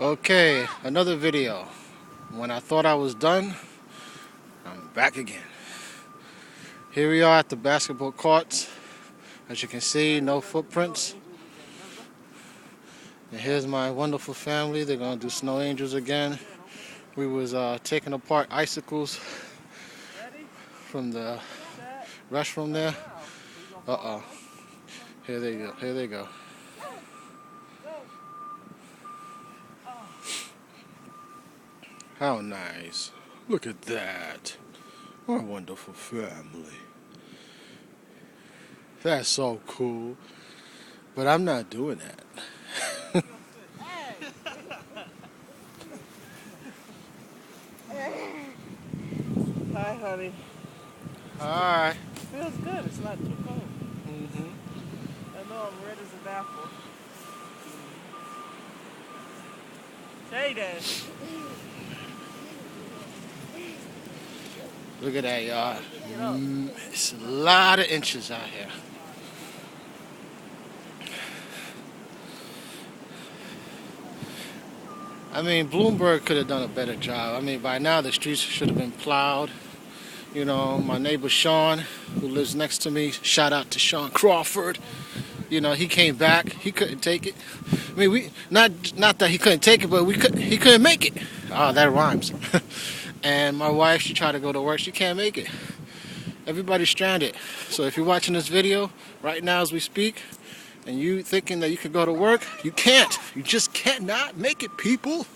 Okay, another video. When I thought I was done, I'm back again. Here we are at the basketball courts. As you can see, no footprints. And here's my wonderful family. They're gonna do snow angels again. We was taking apart icicles from the restroom there. Uh-oh. Here they go. Here they go. How nice. Look at that. Our wonderful family. That's so cool. But I'm not doing that. Hi, honey. Alright. Feels good. It's not too cold. Mm-hmm. I know I'm red as an apple. Jaden. Look at that, y'all. It's a lot of inches out here. I mean, Bloomberg could have done a better job. I mean, by now the streets should have been plowed. You know, my neighbor Sean, who lives next to me, shout out to Sean Crawford. You know, he came back. He couldn't take it. I mean, we not that he couldn't take it, but he couldn't make it. Oh, that rhymes. And my wife, she tried to go to work. She can't make it. Everybody's stranded. So if you're watching this video right now as we speak, and you thinking that you could go to work, you can't. You just cannot make it, people.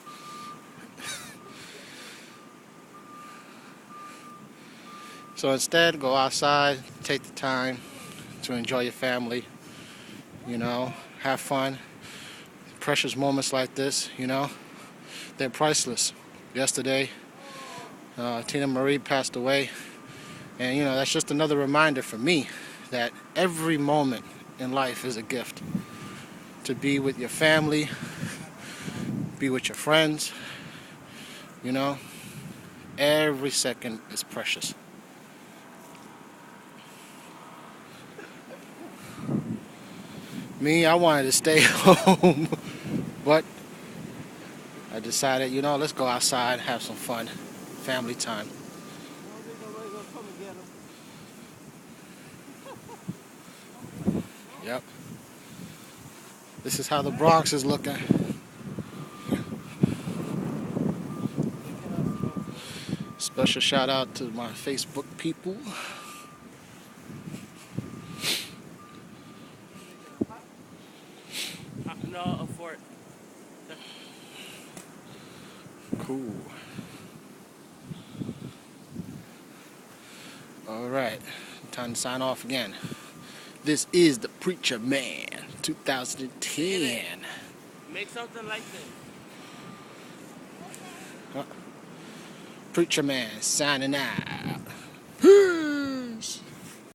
So instead, go outside, take the time to enjoy your family, you know, have fun. Precious moments like this, you know, they're priceless. Yesterday, Tina Marie passed away, and you know, that's just another reminder for me that every moment in life is a gift. To be with your family, be with your friends, you know, every second is precious. Me, I wanted to stay home, but I decided, you know, let's go outside, have some fun, family time. Yep. This is how the Bronx is looking. Special shout out to my Facebook people. No, a fort. Cool. All right, time to sign off again. This is the Preacher Man 2010. Make something like this. Preacher Man signing out.